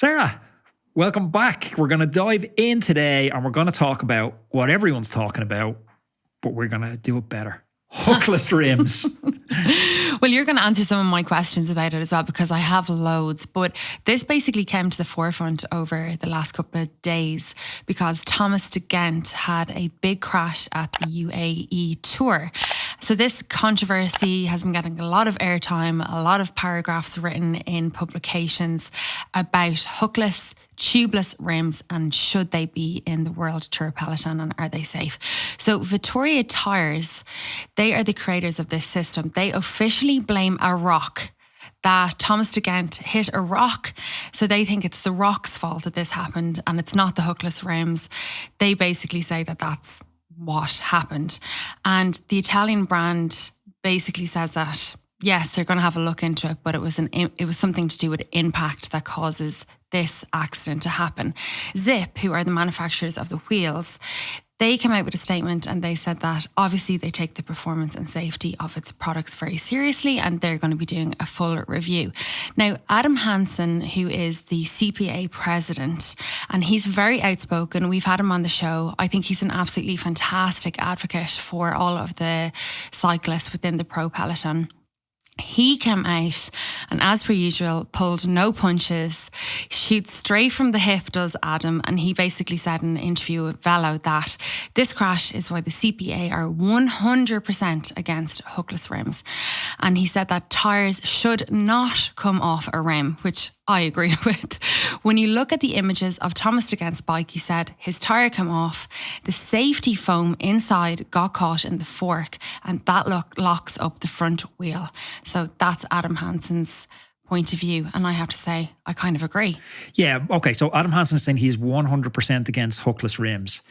Sarah, welcome back. We're going to dive in today and we're going to talk about what everyone's talking about, but we're going to do it better. Hookless rims. Well, you're going to answer some of my questions about it as well, because I have loads. But this basically came to the forefront over the last couple of days because Thomas de Gendt had a big crash at the UAE Tour. So this controversy has been getting a lot of airtime, a lot of paragraphs written in publications about hookless, tubeless rims, and should they be in the World Tour peloton and are they safe? So Veloforte Tyres, they are the creators of this system. They officially blame a rock, that Thomas de Gendt hit a rock. So they think it's the rock's fault that this happened and it's not the hookless rims. They basically say that that's what happened. And the Italian brand basically says that, yes, they're going to have a look into it, but it was something to do with impact that causes this accident to happen. Zip, who are the manufacturers of the wheels, they came out with a statement and they said that obviously they take the performance and safety of its products very seriously and they're going to be doing a full review. Now, Adam Hansen, who is the CPA president, and he's very outspoken. We've had him on the show. I think he's an absolutely fantastic advocate for all of the cyclists within the pro peloton. He came out and, as per usual, pulled no punches, shoots straight from the hip, does Adam. And he basically said in an interview with Velo that this crash is why the CPA are 100% against hookless rims. And he said that tyres should not come off a rim, which I agree with. When you look at the images of Thomas de Gendt's bike, he said his tyre came off, the safety foam inside got caught in the fork, and that locks up the front wheel. So that's Adam Hansen's point of view. And I have to say, I kind of agree. Yeah, okay. So Adam Hansen is saying he's 100% against hookless rims.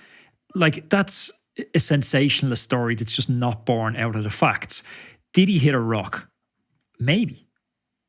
Like, that's a sensationalist story that's just not born out of the facts. Did he hit a rock? Maybe.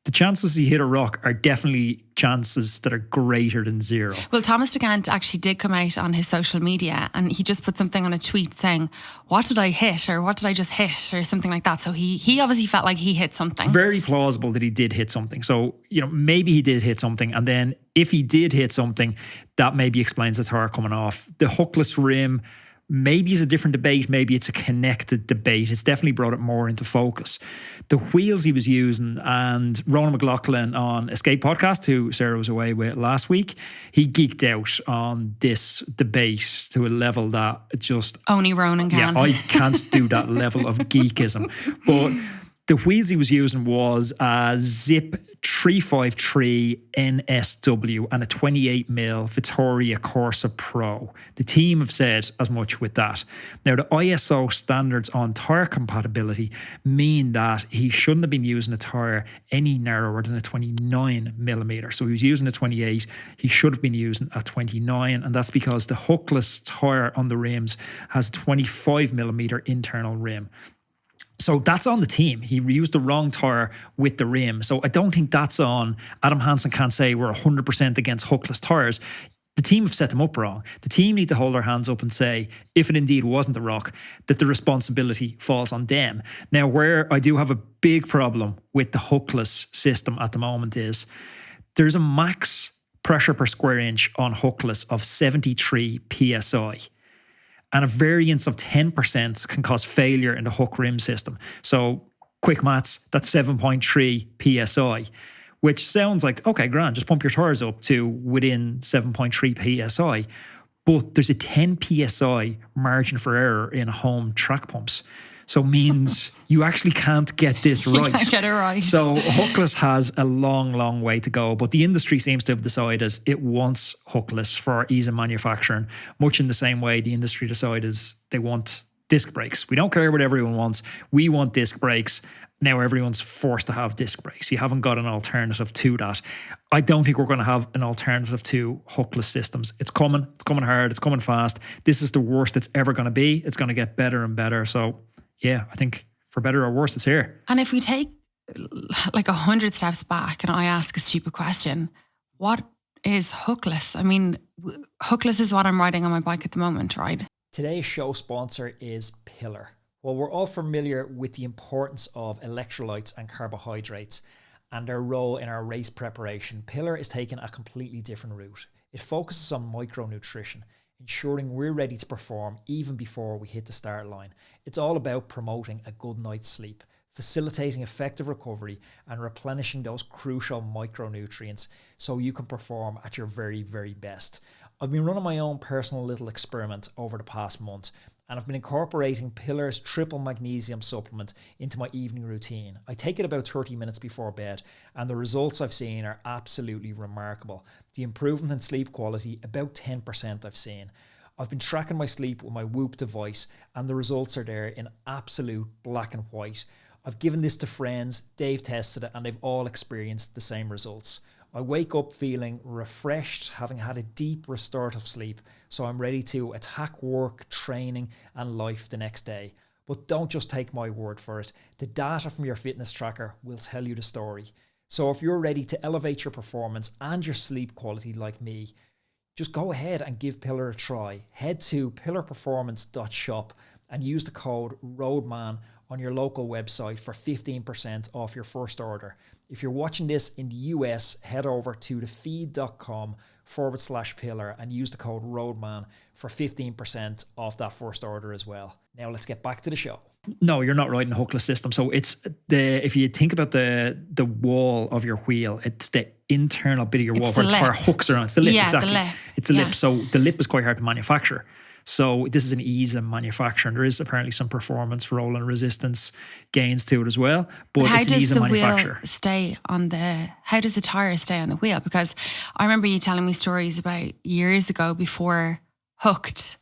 The chances he hit a rock are definitely chances that are greater than zero. Well, Thomas de Gendt actually did come out on his social media and he just put something on a tweet saying, what did I hit? Or what did I just hit? Or something like that. So he obviously felt like he hit something. Very plausible that he did hit something. So, maybe he did hit something. And then if he did hit something, that maybe explains the tire coming off. The hookless rim, maybe it's a different debate. Maybe it's a connected debate. It's definitely brought it more into focus. The wheels he was using, and Ronan McLaughlin on Escape Podcast, who Sarah was away with last week, he geeked out on this debate to a level that just... Only Ronan can. Yeah, I can't do that level of geekism. But the wheels he was using was a Zip 353 NSW and a 28mm Vittoria Corsa Pro. The team have said as much with that. Now, the ISO standards on tyre compatibility mean that he shouldn't have been using a tyre any narrower than a 29mm. So he was using a 28, he should have been using a 29, and that's because the hookless tyre on the rims has a 25mm internal rim. So that's on the team. He used the wrong tyre with the rim. So I don't think that's on. Adam Hansen can't say we're 100% against hookless tyres. The team have set them up wrong. The team need to hold their hands up and say, if it indeed wasn't the rock, that the responsibility falls on them. Now, where I do have a big problem with the hookless system at the moment is there's a max pressure per square inch on hookless of 73 PSI. And a variance of 10% can cause failure in the hook rim system. So quick maths, that's 7.3 PSI, which sounds like, okay, grand, just pump your tyres up to within 7.3 PSI. But there's a 10 PSI margin for error in home track pumps. So it means you actually can't get this right. You can't get it right. So hookless has a long, long way to go. But the industry seems to have decided it wants hookless for ease of manufacturing, much in the same way the industry decided they want disc brakes. We don't care what everyone wants. We want disc brakes. Now everyone's forced to have disc brakes. You haven't got an alternative to that. I don't think we're going to have an alternative to hookless systems. It's coming hard, it's coming fast. This is the worst it's ever going to be. It's going to get better and better. So yeah, I think for better or worse, it's here. And if we take like 100 steps back and I ask a stupid question, what is hookless? I mean, hookless is what I'm riding on my bike at the moment, right? Today's show sponsor is Pillar. Well, we're all familiar with the importance of electrolytes and carbohydrates. and their role in our race preparation, Pillar is taking a completely different route. It focuses on micronutrition, ensuring we're ready to perform even before we hit the start line. It's all about promoting a good night's sleep, facilitating effective recovery, and replenishing those crucial micronutrients so you can perform at your very, very best. I've been running my own personal little experiment over the past month, and I've been incorporating Pillar's triple magnesium supplement into my evening routine. I take it about 30 minutes before bed, and the results I've seen are absolutely remarkable. The improvement in sleep quality, about 10% I've seen. I've been tracking my sleep with my Whoop device, and the results are there in absolute black and white. I've given this to friends, they've tested it, and they've all experienced the same results. I wake up feeling refreshed, having had a deep restorative sleep, so I'm ready to attack work, training, and life the next day. But don't just take my word for it. The data from your fitness tracker will tell you the story. So if you're ready to elevate your performance and your sleep quality like me, just go ahead and give Pillar a try. Head to pillarperformance.shop and use the code Roadman on your local website for 15% off your first order. If you're watching this in the US, head over to thefeed.com/pillar and use the code Roadman for 15% off that first order as well. Now let's get back to the show. No, you're not riding a hookless system. So it's if you think about the wall of your wheel, it's the internal bit of your wall where the tire hooks around. It's the lip, exactly. The lip. It's the lip. So the lip is quite hard to manufacture. So this is an ease in manufacturing. There is apparently some performance, roll and resistance gains to it as well, but it's an ease in manufacture. How does the tire stay on the wheel? Because I remember you telling me stories about years ago before Hooked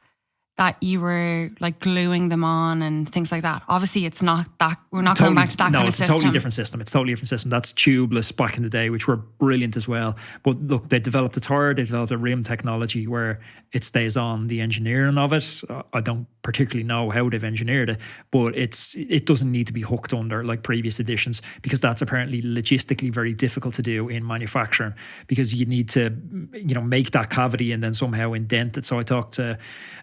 that you were like gluing them on and things like that. Obviously, it's not that. We're not going back to that kind of system. No, it's a totally different system. It's a totally different system. That's tubeless back in the day, which were brilliant as well. But look, they developed a tire, they developed a rim technology where it stays on. The engineering of it, I don't particularly know how they've engineered it, but it doesn't need to be hooked under like previous editions, because that's apparently logistically very difficult to do in manufacturing, because you need to make that cavity and then somehow indent it. So I talked to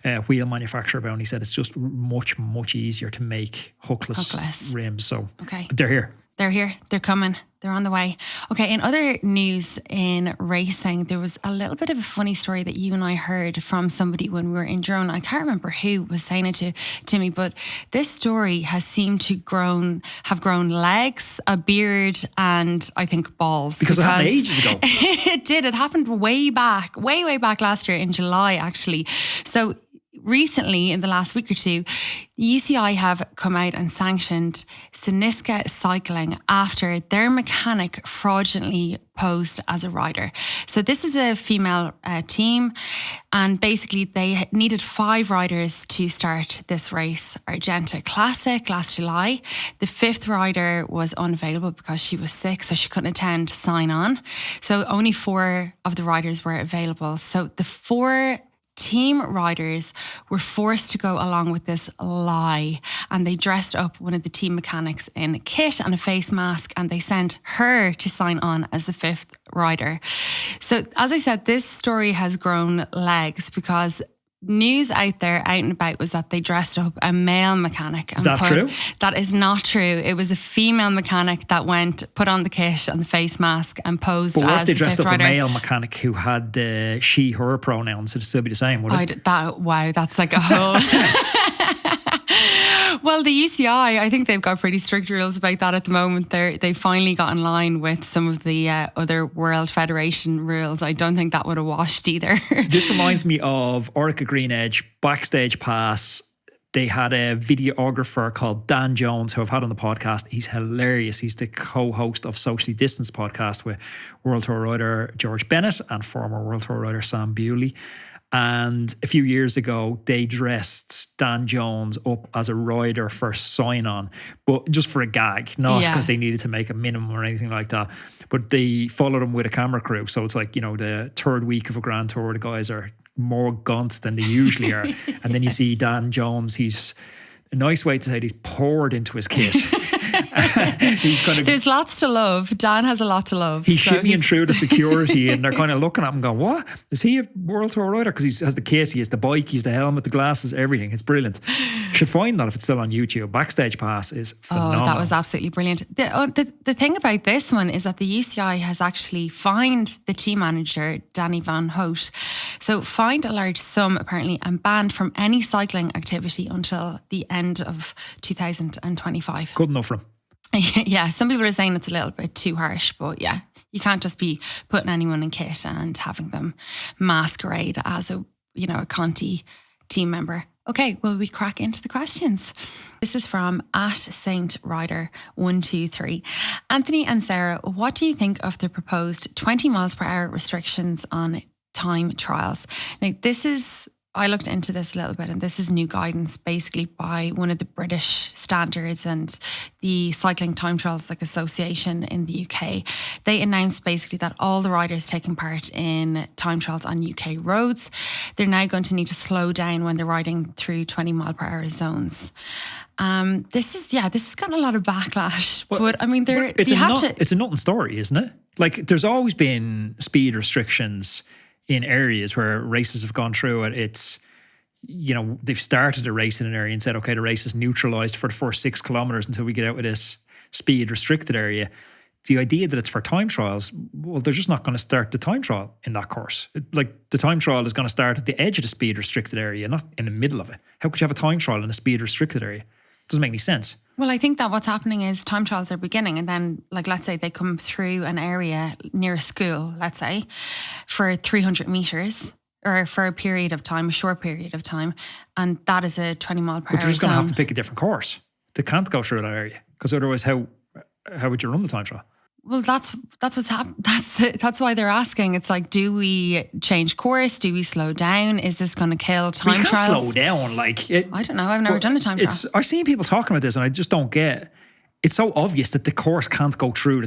a wheel manufacturer about it, and he said it's just much, much easier to make hookless rims. So they're here. They're coming. They're on the way. Okay, in other news in racing, there was a little bit of a funny story that you and I heard from somebody when we were in Drone. I can't remember who was saying it to me, but this story has seemed to have grown legs, a beard, and I think balls. Because it happened ages ago. It did. It happened way back last year in July, actually. So recently, in the last week or two, UCI have come out and sanctioned Synisca Cycling after their mechanic fraudulently posed as a rider. So this is a female team, and basically they needed 5 riders to start this race. Argenta Classic last July. The 5th rider was unavailable because she was sick, so she couldn't attend sign on. So only 4 of the riders were available. So the 4 team riders were forced to go along with this lie, and they dressed up one of the team mechanics in a kit and a face mask, and they sent her to sign on as the 5th rider. So as I said, this story has grown legs because news out and about was that they dressed up a male mechanic. Is that true? That is not true. It was a female mechanic that put on the kit and the face mask and posed as the 5th rider. But what if they dressed up a male mechanic who had the she, her pronouns? It'd still be the same, would it? Wow, that's like a whole... Well, the UCI, I think they've got pretty strict rules about that at the moment. They finally got in line with some of the other World Federation rules. I don't think that would have washed either. This reminds me of Orica Green Edge, Backstage Pass. They had a videographer called Dan Jones, who I've had on the podcast. He's hilarious. He's the co-host of Socially Distanced podcast with World Tour rider George Bennett and former World Tour rider Sam Bewley. And a few years ago, they dressed Dan Jones up as a rider for sign-on, but just for a gag, not because they needed to make a minimum or anything like that. But they followed him with a camera crew. So it's like, the 3rd week of a Grand Tour, the guys are more gaunt than they usually are. And then you see Dan Jones, he's a nice way to say it, he's poured into his kit. He's kind of There's lots to love. Dan has a lot to love. he's shimmying through the security, and they're kind of looking at him, going, "What is he a World Tour rider?" Because he has the kit, he has the bike, he's the helmet, the glasses, everything. It's brilliant. Should find that if it's still on YouTube. Backstage Pass is phenomenal. Oh, that was absolutely brilliant. The thing about this one is that the UCI has actually fined the team manager, Danny Van Hout. So fined a large sum apparently and banned from any cycling activity until the end of 2025. Good enough for him. Yeah, some people are saying it's a little bit too harsh, but yeah, you can't just be putting anyone in kit and having them masquerade as a Conti team member. Okay, well, we crack into the questions. This is from @SaintRider123. Anthony and Sarah, what do you think of the proposed 20 miles per hour restrictions on time trials? Now, I looked into this a little bit, and this is new guidance basically by one of the British standards and the Cycling Time Trials Association in the UK. They announced basically that all the riders taking part in time trials on UK roads, they're now going to need to slow down when they're riding through 20 mile per hour zones. This has gotten a lot of backlash, but I mean, it's a nothing story, isn't it? Like, there's always been speed restrictions in areas where races have gone through it. It's, they've started a race in an area and said, okay, the race is neutralised for the first 6 kilometres until we get out of this speed restricted area. The idea that it's for time trials, well, they're just not going to start the time trial in that course. The time trial is going to start at the edge of the speed restricted area, not in the middle of it. How could you have a time trial in a speed restricted area? It doesn't make any sense. Well, I think that what's happening is time trials are beginning, and then, let's say they come through an area near a school, let's say, for 300 metres or for a period of time, a short period of time, and that is a 20 mile per hour. But they're just going to have to pick a different course. They can't go through that area, because otherwise, how would you run the time trial? Well, that's what's happening. That's why they're asking. It's like, do we change course? Do we slow down? Is this going to kill time trials? Slow down, I don't know. I've never done a time trial. I've seen people talking about this, and I just don't get. It's so obvious that the course can't go through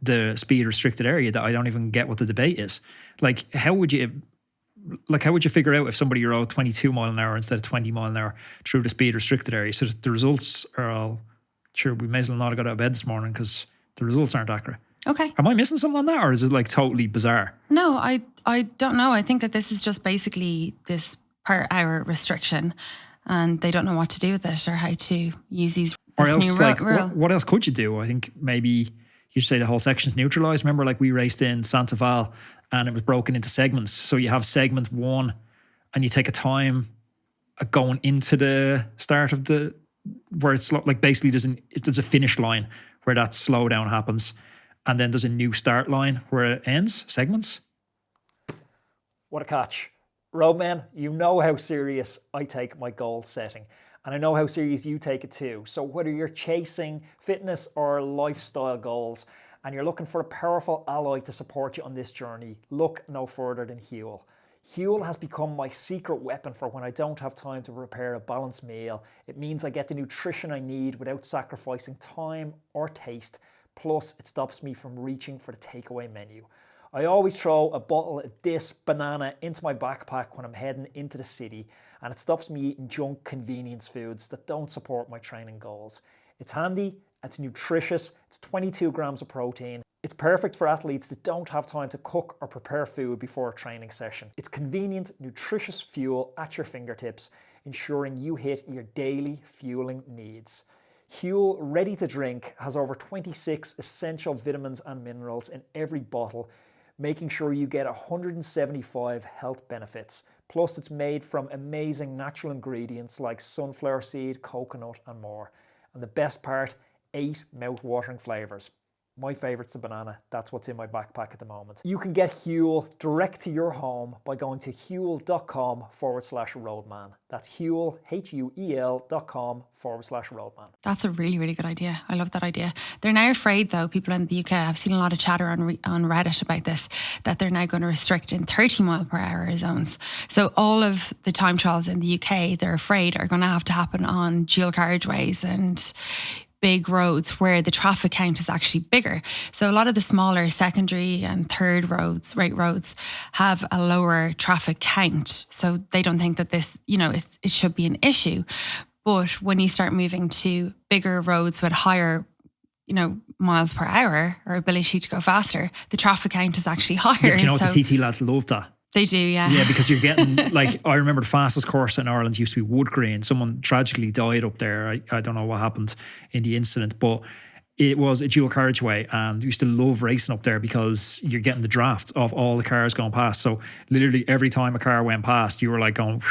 the speed restricted area that I don't even get what the debate is. Like, how would you figure out if somebody rode 22 mile an hour instead of 20 mile an hour through the speed restricted area, so that the results are all sure? We may as well not have got out of bed this morning because the results aren't accurate. Okay. Am I missing something on that, or is it totally bizarre? No, I don't know. I think that this is just basically this per hour restriction, and they don't know what to do with it or how to use these. Or else, rule. What else could you do? I think maybe you say the whole section's neutralised. Remember, we raced in Santaval and it was broken into segments. So you have segment 1 and you take a time going into the start of where it's basically there's a finish line where that slowdown happens, and then there's a new start line where it ends, segments. What a catch. Roadman, you know how serious I take my goal setting, and I know how serious you take it too. So whether you're chasing fitness or lifestyle goals, and you're looking for a powerful ally to support you on this journey, look no further than Huel. Huel has become my secret weapon for when I don't have time to prepare a balanced meal. It means I get the nutrition I need without sacrificing time or taste. Plus, it stops me from reaching for the takeaway menu. I always throw a bottle of this banana into my backpack when I'm heading into the city, and it stops me eating junk convenience foods that don't support my training goals. It's handy, it's nutritious, it's 22 grams of protein. It's perfect for athletes that don't have time to cook or prepare food before a training session. It's convenient, nutritious fuel at your fingertips, ensuring you hit your daily fueling needs. Huel Ready To Drink has over 26 essential vitamins and minerals in every bottle, making sure you get 175 health benefits. Plus, it's made from amazing natural ingredients like sunflower seed, coconut, and more. And the best part, 8 mouth-watering flavours. My favourite's the banana. That's what's in my backpack at the moment. You can get Huel direct to your home by going to huel.com/roadman. That's Huel, HUEL.com/roadman. That's a really, really good idea. I love that idea. They're now afraid, though, people in the UK, I've seen a lot of chatter on Reddit about this, that they're now going to restrict in 30 mile per hour zones. So all of the time trials in the UK, they're afraid, are going to have to happen on dual carriageways and big roads where the traffic count is actually bigger. So a lot of the smaller secondary and third rate roads have a lower traffic count. So they don't think that this, it should be an issue. But when you start moving to bigger roads with higher miles per hour or ability to go faster, the traffic count is actually higher. Yeah, do you know what the TT lads love that? They do, yeah. Yeah, because you're getting, like, I remember the fastest course in Ireland used to be Wood Green. Someone tragically died up there. I don't know what happened in the incident, but it was a dual carriageway, and used to love racing up there because you're getting the draft of all the cars going past. So literally every time a car went past, you were like going,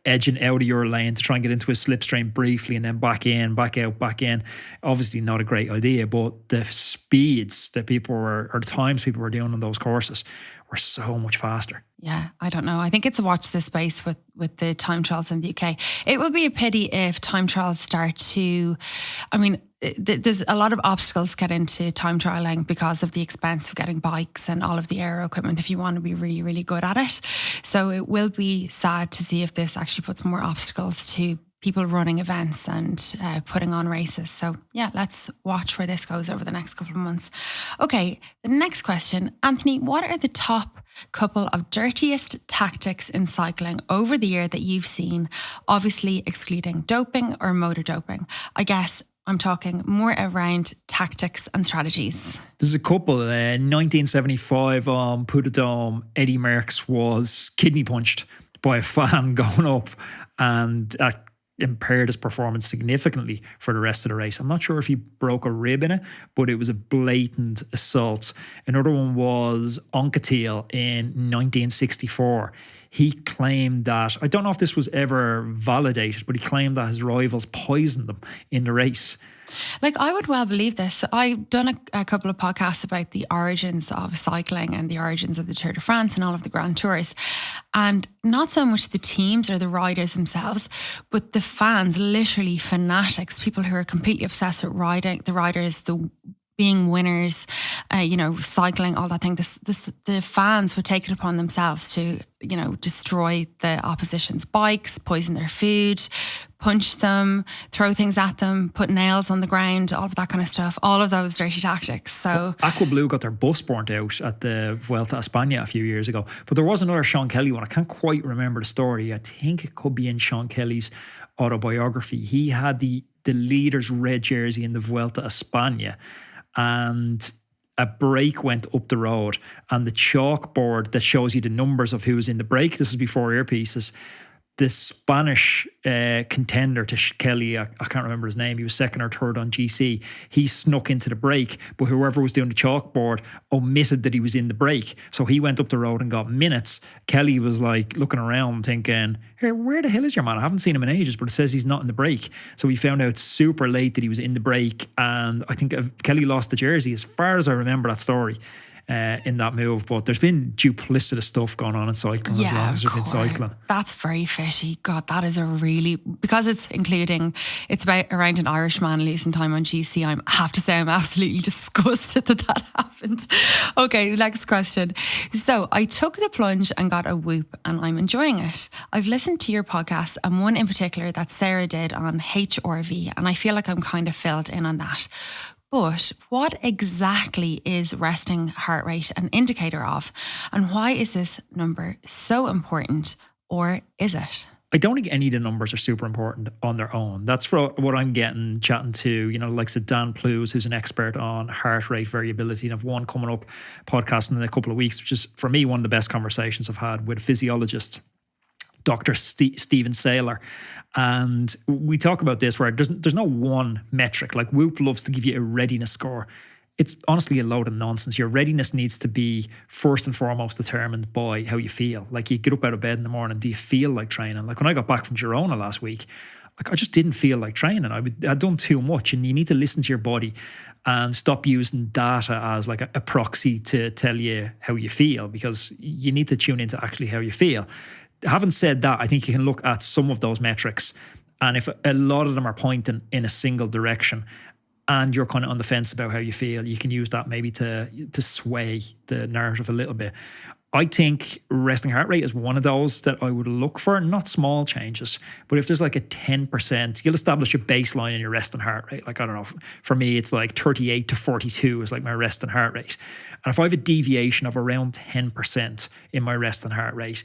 edging out of your lane to try and get into a slipstream briefly and then back in, back out, back in. Obviously not a great idea, but the speeds that people were, or the times people were doing on those courses were so much faster. Yeah, I don't know. I think it's a watch this space with the time trials in the UK. It will be a pity if time trials start to, there's a lot of obstacles to get into time trialing because of the expense of getting bikes and all of the aero equipment if you want to be really, really good at it. So it will be sad to see if this actually puts more obstacles to people running events and putting on races. So yeah, let's watch where this goes over the next couple of months. Okay, the next question. Anthony, what are the top couple of dirtiest tactics in cycling over the year that you've seen, obviously excluding doping or motor doping? I guess I'm talking more around tactics and strategies. There's a couple. 1975 on Putterdome, Eddie Merckx was kidney punched by a fan going up, and impaired his performance significantly for the rest of the race. I'm not sure if he broke a rib in it, but it was a blatant assault. Another one was Anquetil in 1964. He claimed that, I don't know if this was ever validated, but he claimed that his rivals poisoned them in the race. Like, I would well believe this. I've done a couple of podcasts about the origins of cycling and the origins of the Tour de France and all of the Grand Tours. And not so much the teams or the riders themselves, but the fans, literally fanatics, people who are completely obsessed with riding, the riders, being winners, cycling, all that thing. The fans would take it upon themselves to, destroy the opposition's bikes, poison their food, punch them, throw things at them, put nails on the ground, all of that kind of stuff. All of those dirty tactics. So Aqua Blue got their bus burnt out at the Vuelta a España a few years ago. But there was another Sean Kelly one. I can't quite remember the story. I think it could be in Sean Kelly's autobiography. He had the leader's red jersey in the Vuelta a España, and a break went up the road, and the chalkboard that shows you the numbers of who was in the break, this was before earpieces, the Spanish contender to Kelly, I can't remember his name, he was second or third on GC, he snuck into the break, but whoever was doing the chalkboard omitted that he was in the break, so he went up the road and got minutes. Kelly was like looking around thinking, hey, where the hell is your man? I haven't seen him in ages, but it says he's not in the break. So he found out super late that he was in the break, and I think Kelly lost the jersey, as far as I remember that story. In that move, but there's been duplicitous stuff going on in cycling as long as there's been cycling. That's very fishy. God, that is because it's about around an Irishman losing time on GC. I have to say I'm absolutely disgusted that happened. Okay, next question. So I took the plunge and got a whoop, and I'm enjoying it. I've listened to your podcast, and one in particular that Sarah did on HRV, and I feel like I'm kind of filled in on that. But what exactly is resting heart rate an indicator of? And why is this number so important, or is it? I don't think any of the numbers are super important on their own. That's for what I'm getting, chatting to, like Dan Plews, who's an expert on heart rate variability. And I've one coming up podcasting in a couple of weeks, which is, for me, one of the best conversations I've had with a physiologist, Dr. Stephen Saylor. And we talk about this where there's no one metric. Like Whoop loves to give you a readiness score. It's honestly a load of nonsense. Your readiness needs to be first and foremost determined by how you feel. Like, you get up out of bed in the morning, do you feel like training? Like when I got back from Girona last week, like I just didn't feel like training. I'd done too much, and you need to listen to your body and stop using data as like a proxy to tell you how you feel, because you need to tune into actually how you feel. Having said that, I think you can look at some of those metrics, and if a lot of them are pointing in a single direction and you're kind of on the fence about how you feel, you can use that maybe to sway the narrative a little bit. I think resting heart rate is one of those that I would look for, not small changes, but if there's like a 10%, you'll establish a baseline in your resting heart rate. Like, I don't know, for me, it's like 38 to 42 is like my resting heart rate. And if I have a deviation of around 10% in my resting heart rate,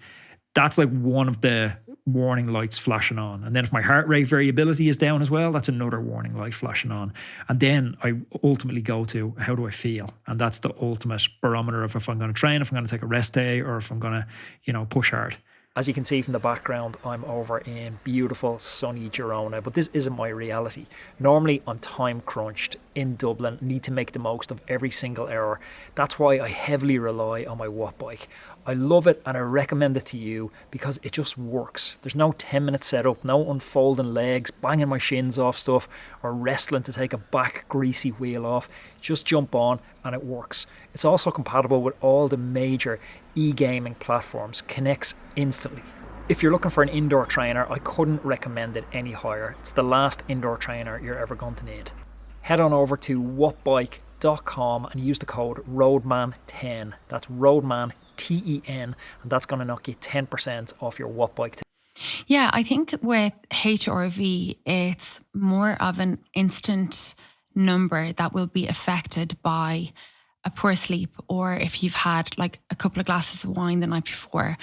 That's like one of the warning lights flashing on. And then if my heart rate variability is down as well, that's another warning light flashing on. And then I ultimately go to, how do I feel? And that's the ultimate barometer of if I'm going to train, if I'm going to take a rest day, or if I'm going to, push hard. As you can see from the background, I'm over in beautiful sunny Girona, but this isn't my reality. Normally I'm time crunched in Dublin, need to make the most of every single hour. That's why I heavily rely on my Wattbike. I love it and I recommend it to you because it just works. There's no 10-minute setup, no unfolding legs, banging my shins off stuff, or wrestling to take a back greasy wheel off. Just jump on and it works. It's also compatible with all the major e-gaming platforms, connects instantly. If you're looking for an indoor trainer, I couldn't recommend it any higher. It's the last indoor trainer you're ever going to need. Head on over to wattbike.com and use the code ROADMAN10. That's ROADMAN, TEN, and that's going to knock you 10% off your Wattbike. Yeah, I think with HRV, it's more of an instant number that will be affected by a poor sleep, or if you've had like a couple of glasses of wine the night before.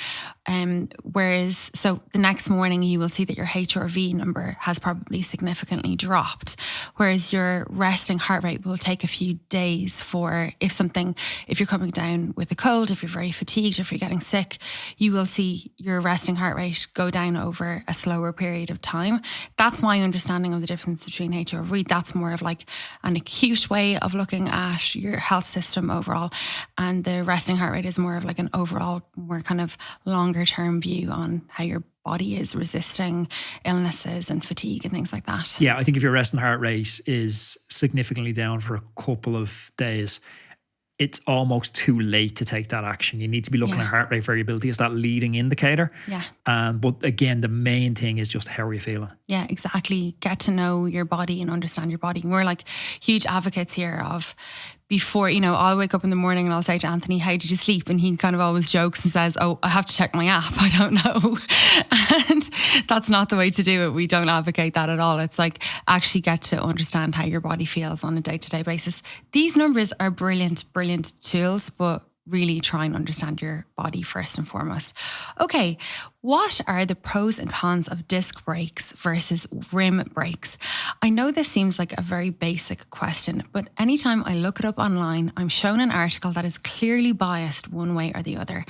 Whereas, so the next morning you will see that your HRV number has probably significantly dropped. Whereas your resting heart rate will take a few days for, if you're coming down with a cold, if you're very fatigued, if you're getting sick, you will see your resting heart rate go down over a slower period of time. That's my understanding of the difference between HRV. That's more of like an acute way of looking at your health system overall. And the resting heart rate is more of like an overall, more kind of longer term view on how your body is resisting illnesses and fatigue and things like that. Yeah, I think if your resting heart rate is significantly down for a couple of days, it's almost too late to take that action. You need to be looking at heart rate variability as that leading indicator. Yeah. But again, the main thing is just how are you feeling? Yeah, exactly. Get to know your body and understand your body. And we're like huge advocates here of, before, I'll wake up in the morning and I'll say to Anthony, how did you sleep? And he kind of always jokes and says, oh, I have to check my app. I don't know. And that's not the way to do it. We don't advocate that at all. It's like actually get to understand how your body feels on a day-to-day basis. These numbers are brilliant, brilliant tools, but really try and understand your body first and foremost. Okay, what are the pros and cons of disc brakes versus rim brakes? I know this seems like a very basic question, but anytime I look it up online, I'm shown an article that is clearly biased one way or the other.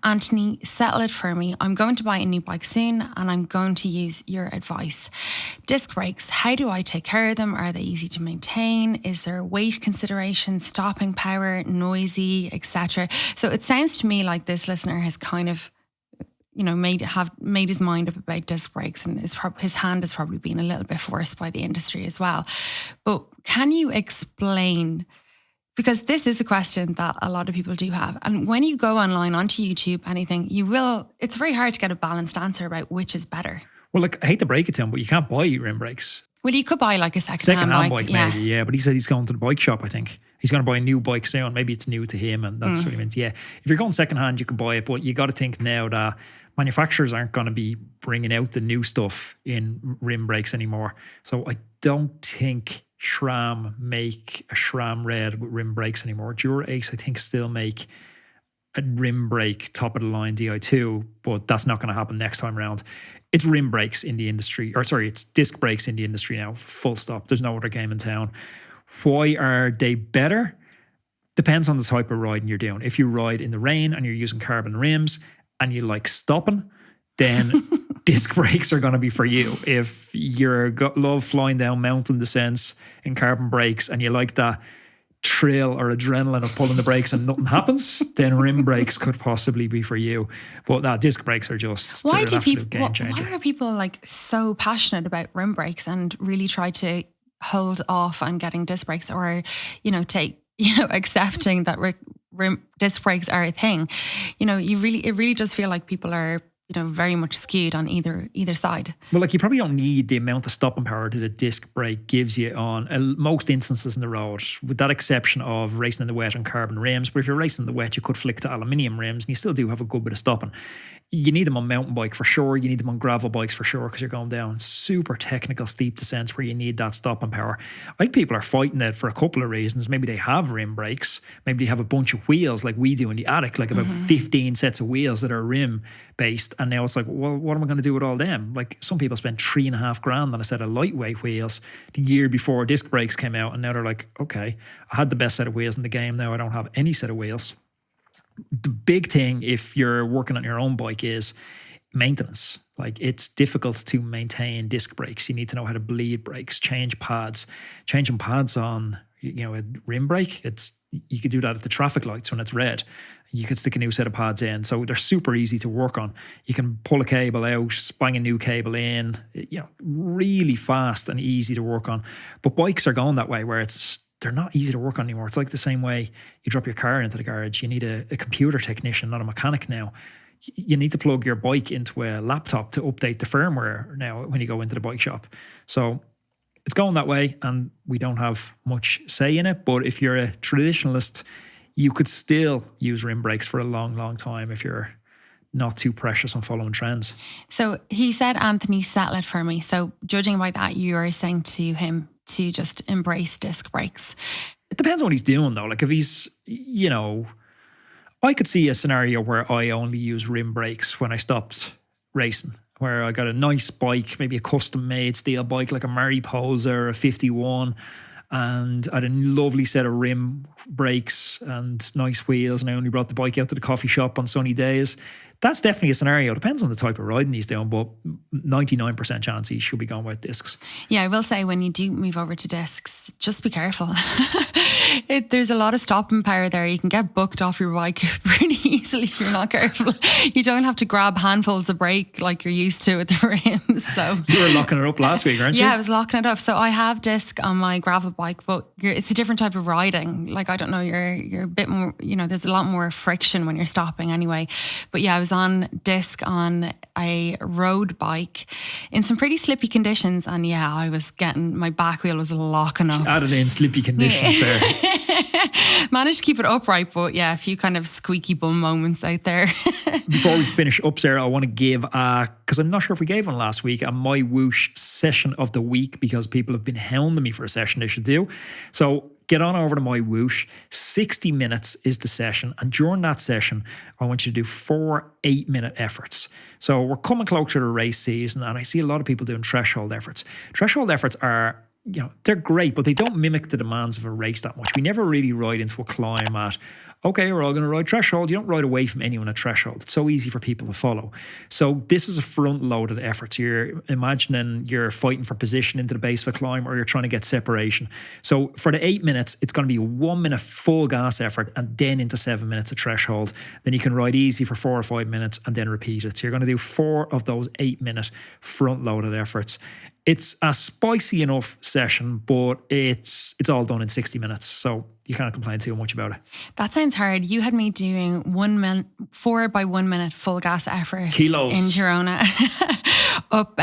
Anthony, settle it for me. I'm going to buy a new bike soon and I'm going to use your advice. Disc brakes, how do I take care of them? Are they easy to maintain? Is there weight consideration, stopping power, noisy, etc.? So it sounds to me like this listener has kind of made his mind up about disc brakes, and his hand has probably been a little bit forced by the industry as well. But can you explain, because this is a question that a lot of people do have, and when you go online onto YouTube, anything, it's very hard to get a balanced answer about which is better. Well, I hate to break it to him, but you can't buy rim brakes. Well, you could buy like a second-hand bike. Maybe, yeah. But he said he's going to the bike shop, I think. He's going to buy a new bike soon. Maybe it's new to him, and that's what he means. Yeah, if you're going second-hand, you can buy it, but you got to think now that manufacturers aren't going to be bringing out the new stuff in rim brakes anymore. So I don't think SRAM make a SRAM Red with rim brakes anymore. Dura-Ace, I think, still make a rim brake top-of-the-line Di2, but that's not going to happen next time around. It's rim brakes in the industry, it's disc brakes in the industry now, full stop. There's no other game in town. Why are they better? Depends on the type of riding you're doing. If you ride in the rain and you're using carbon rims and you like stopping, then disc brakes are going to be for you. If you love flying down mountain descents in carbon brakes and you like that thrill or adrenaline of pulling the brakes and nothing happens, then rim brakes could possibly be for you. But disc brakes are just an absolute game changer. Why are people like so passionate about rim brakes and really try to hold off on getting disc brakes, or accepting that rim disc brakes are a thing? It really does feel like people are very much skewed on either side. Well, you probably don't need the amount of stopping power that the disc brake gives you on most instances in the road, with that exception of racing in the wet on carbon rims. But if you're racing in the wet, you could flick to aluminium rims and you still do have a good bit of stopping. You need them on mountain bike for sure. You need them on gravel bikes for sure, because you're going down super technical steep descents where you need that stopping power. I think people are fighting it for a couple of reasons. Maybe they have rim brakes. Maybe they have a bunch of wheels like we do in the attic, like about 15 sets of wheels that are rim based. And now it's like, well, what am I going to do with all them? Like some people spend $3,500 on a set of lightweight wheels the year before disc brakes came out. And now they're like, okay, I had the best set of wheels in the game. Now I don't have any set of wheels. The big thing if you're working on your own bike is maintenance. Like it's difficult to maintain disc brakes. You need to know how to bleed brakes, change pads. Changing pads on, a rim brake, you could do that at the traffic lights when it's red. You could stick a new set of pads in. So they're super easy to work on. You can pull a cable out, spang a new cable in, really fast and easy to work on. But bikes are going that way where they're not easy to work on anymore. It's like the same way you drop your car into the garage. You need a computer technician, not a mechanic now. You need to plug your bike into a laptop to update the firmware now when you go into the bike shop. So it's going that way and we don't have much say in it. But if you're a traditionalist, you could still use rim brakes for a long, long time if you're not too precious on following trends. So he said, Anthony, settle it for me. So judging by that, you are saying to him to just embrace disc brakes. It depends on what he's doing though. Like if he's, I could see a scenario where I only use rim brakes when I stopped racing, where I got a nice bike, maybe a custom made steel bike like a Mariposa or a 51, and I had a lovely set of rim brakes and nice wheels, and I only brought the bike out to the coffee shop on sunny days. That's definitely a scenario. Depends on the type of riding he's doing, but 99% chance he should be going with discs. Yeah, I will say when you do move over to discs, just be careful. There's a lot of stopping power there. You can get bucked off your bike pretty easily if you're not careful. You don't have to grab handfuls of brake like you're used to with the rims. So you were locking it up last week, aren't you? Yeah, I was locking it up. So I have disc on my gravel bike, but it's a different type of riding. Like, I don't know, you're a bit more, there's a lot more friction when you're stopping anyway. But yeah, I was on disc on a road bike in some pretty slippy conditions, and yeah, I was getting, my back wheel was locking up. Added in slippy conditions there. Managed to keep it upright, but yeah, a few kind of squeaky bum moments out there. Before we finish up, Sarah, I want to give, because I'm not sure if we gave one last week, a MyWhoosh session of the week, because people have been hounding me for a session they should do. So get on over to MyWhoosh. 60 minutes is the session. And during that session, I want you to do 4 8-minute efforts. So we're coming closer to the race season, and I see a lot of people doing threshold efforts. Threshold efforts are, they're great, but they don't mimic the demands of a race that much. We never really ride into a climb at, okay, we're all going to ride threshold. You don't ride away from anyone at threshold. It's so easy for people to follow. So this is a front-loaded effort. So you're imagining you're fighting for position into the base of a climb, or you're trying to get separation. So for the 8 minutes, it's going to be a 1 minute full gas effort and then into 7 minutes of threshold. Then you can ride easy for 4 or 5 minutes and then repeat it. So you're going to do 4 of those 8 minute front-loaded efforts. It's a spicy enough session, but it's all done in 60 minutes. So you can't complain too much about it. That sounds hard. You had me doing 4 by 1 minute full gas efforts Kilos. in Girona up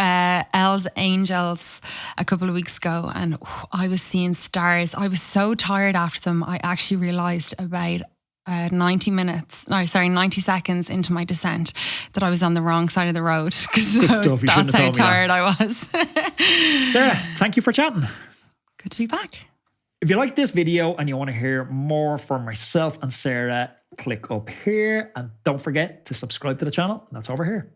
Els Angels a couple of weeks ago, and I was seeing stars. I was so tired after them. I actually realised about 90 seconds into my descent that I was on the wrong side of the road. Good stuff. You That's how tired that. I was. Sarah, thank you for chatting. Good to be back. If you like this video and you want to hear more from myself and Sarah, click up here and don't forget to subscribe to the channel. That's over here.